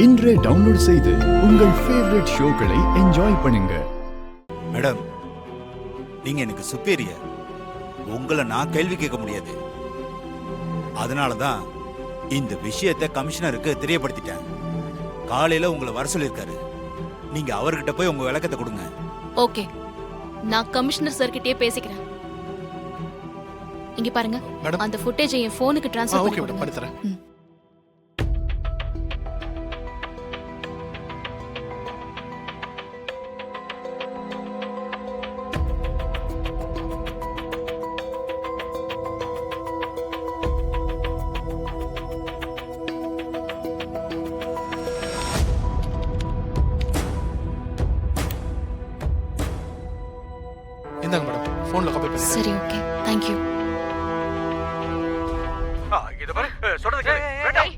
இன்றே டவுன்லோட் செய்து உங்கள் ஃபேவரட் ஷோக்களை என்ஜாய் பண்ணுங்க. மேடம், நீங்க எனக்கு சுப்பீரியர். உங்களை நான் கேள்வி கேட்க முடியாது. அதனாலதான் இந்த விஷயத்தை கமிஷனருக்கு தெரியப்படுத்திட்டேன். காலையில உங்களை வர சொல்லியிருக்காரு. நீங்க அவர்கிட்ட போய் உங்க விளக்கத்தை கொடுங்க. ஓகே, நான் கமிஷனர் சார் கிட்டயே பேசிக்கிறேன். இங்க பாருங்க, அந்த ஃபுட்டேஜை என் போனுக்கு ட்ரான்ஸ்ஃபர் பண்ணி கொடுங்க. இந்தாங்க மேடம், போன்ல காப்பி பண்ணி. சரி, ஓகே, थैंक यू. இது பாரு, சொல்றது கேளு. வேண்டாம்.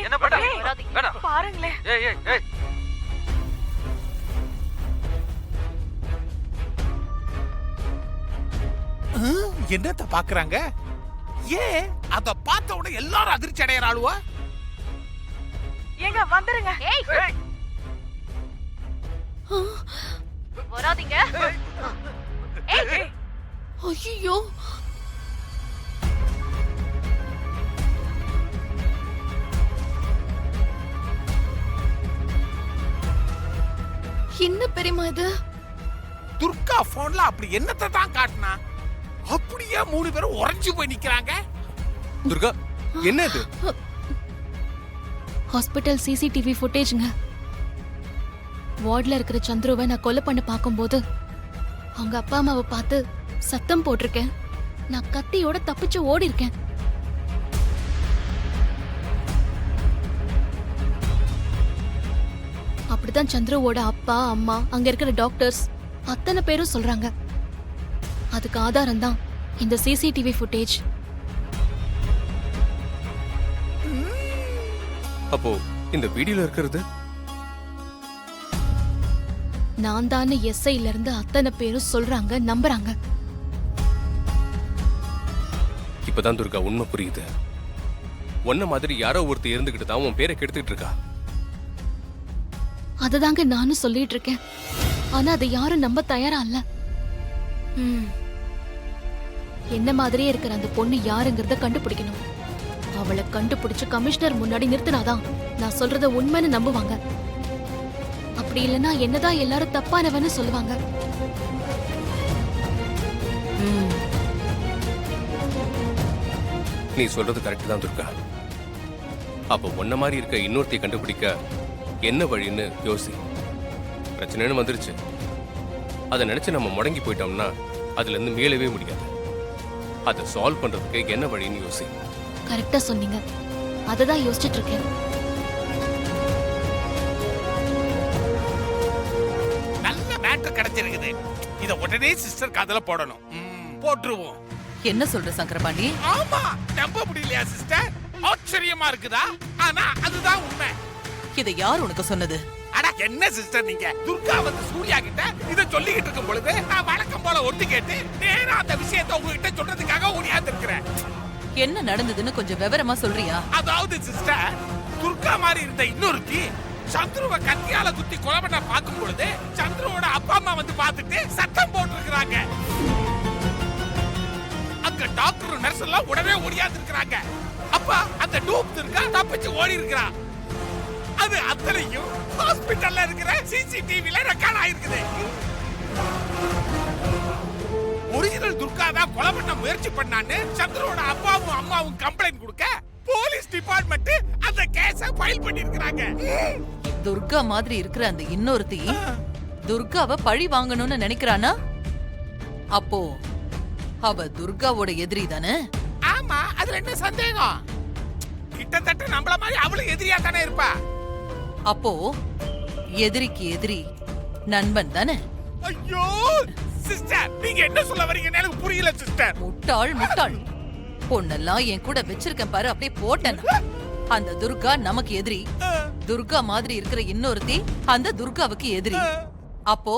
என்ன பண்ற? வேண்டாம். பாருங்களே. ஏய். என்னத்த பாக்குறாங்க? ஏன் அத பார்த்த உடனே எல்லாரும் அதிர்ச்சி அடையறாளுவா? ஏங்க வந்துருங்க. வராதீங்க. ஏய். ஐயோ. என்ன பெரியமா இது? துர்கா போன்ல அப்படி என்னத்த தான் காட்டுனா? அப்படியே மூணு பேரும் உறைஞ்சு போய் நிக்கறாங்க. துர்கா, என்ன இது? Hospital CCTV ஃபுட்டேஜ்ங்க. வார்ட்ல இருக்கிற சந்துருவை நான் கொலை பண்ண பார்க்கும்போது அவங்க அப்பா அம்மாவை பார்த்து சத்தம் போட்டிருக்கேன். நான் கத்தியோட தப்பிச்சு ஓடி இருக்கேன். அப்படிதான் சந்துருவோட அப்பா அம்மா, அங்க இருக்கிற டாக்டர்ஸ் அத்தனை பேரும் சொல்றாங்க. அதுக்கு ஆதாரம் தான் இந்த சிசிடிவி ஃபுட்டேஜ். அப்போ இந்த வீடியோல இருக்கிறது நான் தான் எஸ்ஐல இருந்து அத்தனை பேரும் சொல்றாங்க, நம்புறாங்க. இப்பதான் துர்கா உண்மை புரியுது. ஒன்ன மாதிரி யாரோ ஒருத்தர் இருந்துகிட்டு தான் உன் பேரை கெடுத்துட்டு இருக்கா. அததாங்க நானும் சொல்லிட்டு இருக்கேன். ஆனா அதை யாரும் நம்ப தயாரா இல்ல. என்ன மாதிரியே இருக்கிற அந்த பொண்ணு யாருங்கிறத கண்டுபிடிக்கணும். அவளை கண்டுபிடிச்சு கமிஷனர் முன்னாடி நிறுத்தினாதான் நான் சொல்றத உண்மைன்னு நம்புவாங்க. அப்படி இல்லைன்னா என்னதான் எல்லாரும் தப்பானவன்னு சொல்லுவாங்க. நீ சொல்றது கரெக்ட் தான் துர்கா. அப்போ ஒன்ன மாதிரி இருக்க இன்னொருத்தைய கண்டுபிடிக்க என்ன வழின்னு யோசி. பிரச்சனைன்னு வந்துருச்சு, அதை நினைச்சு நம்ம முடங்கி போயிட்டோம்னா அதுல இருந்து மீளவே முடியாது. அதை சால்வ் பண்றதுக்கு என்ன வழின்னு யோசி. கரெக்டா சொன்னீங்க. அததான் யோசிச்சுட்டு இருக்கேன். நல்ல மேட்டர் கிடைச்சிருக்குது. இத உடனே சிஸ்டர் காதுல போடணும். போட்டுருவோம். என்ன சொல்ற சங்கரபாண்டி? ஆமா, நம்ப முடியலையா சிஸ்டர்? ஆச்சரியமா இருக்குதா? ஆனா அதுதான் உண்மை. இதை யார் உனக்கு சொன்னது? அட என்ன சிஸ்டர் நீங்க? துர்கா வந்து சூர்யா கிட்ட இத சொல்லிக்கிட்டு இருக்கும் பொழுது நான் வழக்கம் போல ஒட்டு கேட்டு நேரா அந்த விஷயத்தை உங்ககிட்ட சொல்றதுக்காக ஓடியாந்து இருக்கிறேன். என்ன நடந்ததுன்னு கொஞ்சம் விவரமா சொல்றியா? அதாவது சிஸ்டர், துர்கா மாதிரி இருந்த இன்னொருத்தி சந்துருவை கத்தியால குத்தி கொலை பண்ண பார்க்கும் பொழுது சந்துருவோட அப்பா அம்மா வந்து பார்த்துட்டு சத்தம் போட்டுருக்காங்க. அங்க டாக்டர் நர்ஸ் எல்லாம் உடனே ஓடியாந்து இருக்காங்க. அப்ப அந்த டூப் துர்கா தப்பிச்சு ஓடி இருக்கா. அது அத்தனையும் ஹாஸ்பிடல்ல இருக்கிற சிசிடிவில ரெக்கார்ட் ஆயிருக்குது. ஒரிஜினல் துர்கா தான் கொலை பண்ண முயற்சி பண்ணான்னு சந்திரோட அப்பாவும் அம்மாவும் கம்ப்ளைண்ட் கொடுக்க போலீஸ் டிபார்ட்மெண்ட் அந்த கேஸ ஃபைல் பண்ணிருக்காங்க. துர்கா மாதிரி இருக்கிற அந்த இன்னொருத்தி துர்காவை பழி வாங்கணும்னு நினைக்கிறானா? அப்போ அவ துர்காவோட எதிரி தானே? ஆமா, அதுல என்ன சந்தேகம்? கிட்டத்தட்ட நம்மள மாதிரி அவளும் எதிரியா தானே இருப்பா. அப்போ எதிரிக்கு எதிரி நண்பன் தானே? ஐயோ சிஸ்டர், நீங்க என்ன சொல்ல வரீங்கன்னு எனக்கு புரியல சிஸ்டர். முட்டாள். பொண்ணெல்லாம் என் கூட வச்சிருக்கேன் பாரு, அப்படியே போட்டேன். அந்த துர்கா நமக்கு எதிரி, துர்கா மாதிரி இருக்கிற இன்னொருத்தி அந்த துர்காவுக்கு எதிரி. அப்போ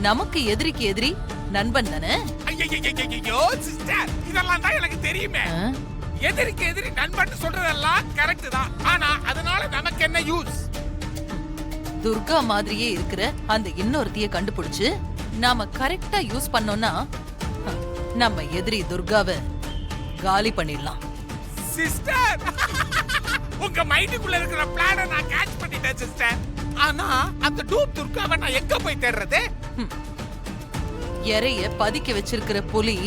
நமக்கு எதிரிக்கு எதிரி நண்பன் தானே? ஐயோ சிஸ்டர், இதெல்லாம் தான் எனக்கு தெரியுமே. எதிரிக்கு எதிரி நண்பன் சொல்றதெல்லாம் கரெக்ட் தான். ஆனா அதனால நமக்கு என்ன யூஸ்? துர்கா மாதிரியே இருக்கிற அந்த இன்னொருத்திய கண்டுபிடிச்சு நாம கரெக்டா யூஸ் பண்ணோம்னா நம்ம எதிரி துர்காவை காலி பண்ணிடலாம். சிஸ்டர், உங்க மைண்டுக்குள்ள இருக்கிற பிளான நான் கேட்ச் பண்ணிட்டேன் சிஸ்டர். ஆனா அந்த டூப் துர்காவை நான் எங்க போய் தேடுறது? இறைய பதுக்கி வச்சிருக்கிற புலி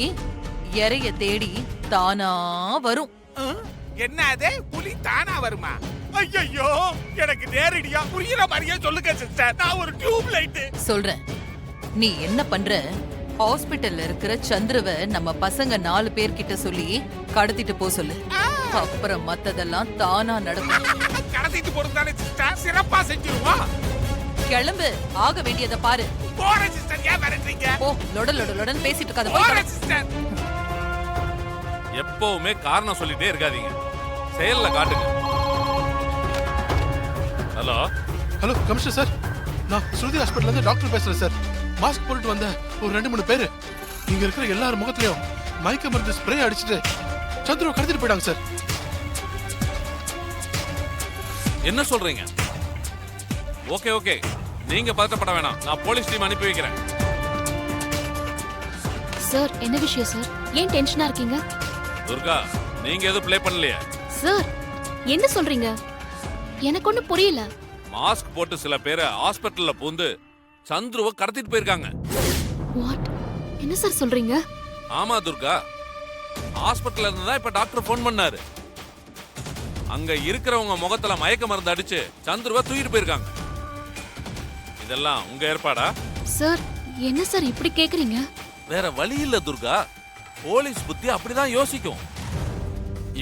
இறைய தேடி தானா வரும். என்ன அது? புலி தானா வருமா? ஐயோ, எனக்கு நேரடியா புரியுற மாதிரியே சொல்லுங்க சிஸ்டர். நான் ஒரு டியூப் லைட் சொல்றேன். நீ என்ன பண்ற? ஹாஸ்பிடல்ல இருக்கிற சந்திரவை நம்ம பசங்க 4 பேர்கிட்ட சொல்லி கடத்திட்டு போ சொல்லு. அப்புறம் மத்ததெல்லாம் தானா நடக்கும். கடத்திட்டு போறதானே சிஸ்டர், சிறப்பா செஞ்சிருவோம். கிளம்பு, ஆக வேண்டியதை பாரு. போற சிஸ்டர், ஏன் வரீங்க? ஓ, லொடன் பேசிட்டு இருக்காத. போற சிஸ்டர். எப்பவுமே காரணம் சொல்லிட்டே இருக்காதீங்க, செயல்ல காட்டுங்க. ஹலோ ஹலோ கமிஷனர் சார், நான் ஸ்ருதி ஹாஸ்பிட்டல்ல இருந்து டாக்டர் பேசுறேன் சார். மாஸ்க் போட்டுட்டு வந்த ஒரு 2-3 பேரு இங்க இருக்கிற எல்லார் முகத்திலயும் மயக்க மருந்து ஸ்ப்ரே அடிச்சிட்டு சந்திரவை கடத்திட்டு போயிட்டாங்க சார். என்ன சொல்றீங்க? ஓகே ஓகே, நீங்க பதட்டப்பட வேணாம், நான் போலீஸ் டீம் அனுப்பி வைக்கிறேன். சார், என்ன விஷயம் சார்? ஏன் டென்ஷனா இருக்கீங்க? துர்கா, நீங்க எதுவும் ப்ளே பண்ணலையே? சார், என்ன சொல்றீங்க? எனக்கு ஒண்ணும் புரியல. மாஸ்க் போட்டு சில பேரை ஹாஸ்பிட்டல்ல பூந்து சந்துருவை கடத்திட்டு போயிருக்காங்க. வாட்? என்ன சார் சொல்றீங்க? ஆமா துர்கா, ஹாஸ்பிட்டல்ல இருந்து தான் இப்ப டாக்டர் ஃபோன் பண்ணாரு. அங்க இருக்கிறவங்க முகத்துல மயக்க மருந்து அடிச்சு சந்துருவை தூக்கிட்டு போயிருக்காங்க. இதெல்லாம் உங்க ஏற்பாடா? சார், என்ன சார் இப்படி கேக்குறீங்க? வேற வழி இல்ல துர்கா, போலீஸ் புத்தி அப்படிதான் யோசிக்கும்.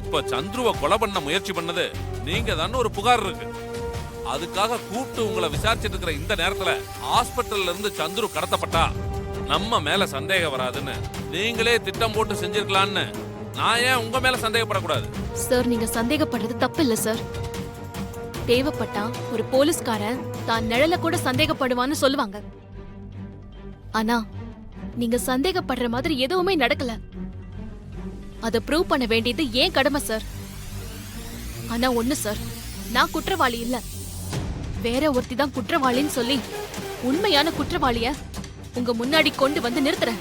இப்ப சந்துருவை கொலை பண்ண முயற்சி பண்ணது நீங்க தான் ஒரு புகார் இருக்கு. அதுக்காக கூப்பிட்டு உங்களை விசாரிச்சிட்டு இருக்கிற இந்த நேரத்துல ஹாஸ்பிட்டல்ல இருந்து சந்துரு கடத்தப்பட்டா நம்ம மேல சந்தேகம் வராதுன்னு நீங்களே திட்டம் போட்டு செஞ்சிருக்கலான்னு நான் ஏன் உங்க மேல சந்தேகப்படக்கூடாது? சார், நீங்க சந்தேகப்படுறது தப்பு இல்ல சார். தேவைப்பட்டா ஒரு போலீஸ்காரன் தான் நிழல கூட சந்தேகப்படுவான்னு சொல்லுவாங்க. ஆனா நீங்க சந்தேகப்படுற மாதிரி எதுவுமே நடக்கல. அதை ப்ரூவ் பண்ண வேண்டியது ஏன் கடமை சார். ஆனா ஒண்ணு சார், நான் குற்றவாளி இல்ல, வேற ஒருத்தி தான் குற்றவாளின்னு சொல்லி உண்மையான குற்றவாளிய உங்க முன்னாடி கொண்டு வந்து நிறுத்துறேன்.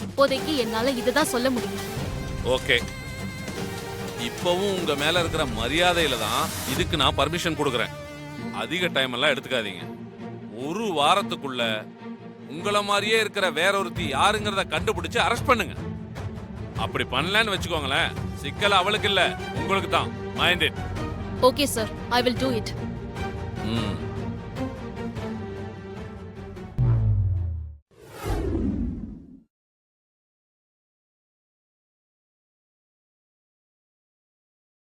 இப்போதைக்கு என்னால இதுதான் சொல்ல முடியும். ஓகே, இப்பவும் உங்க மேல இருக்கிற மரியாதையில தான் இதுக்கு நான் பர்மிஷன் கொடுக்கறேன். அதிக டைம் எல்லாம் எடுத்துக்காதீங்க. ஒரு வாரத்துக்குள்ள உங்கள மாதிரியே இருக்கிற வேற ஒருத்தி யாருங்கிறத கண்டுபிடிச்சு அரெஸ்ட் பண்ணுங்க. அப்படி பண்ணலன்னு வச்சுக்கோங்களேன், சிக்கல் அவளுக்கு இல்ல உங்களுக்கு தான். Mind it. Okay sir, I will do it.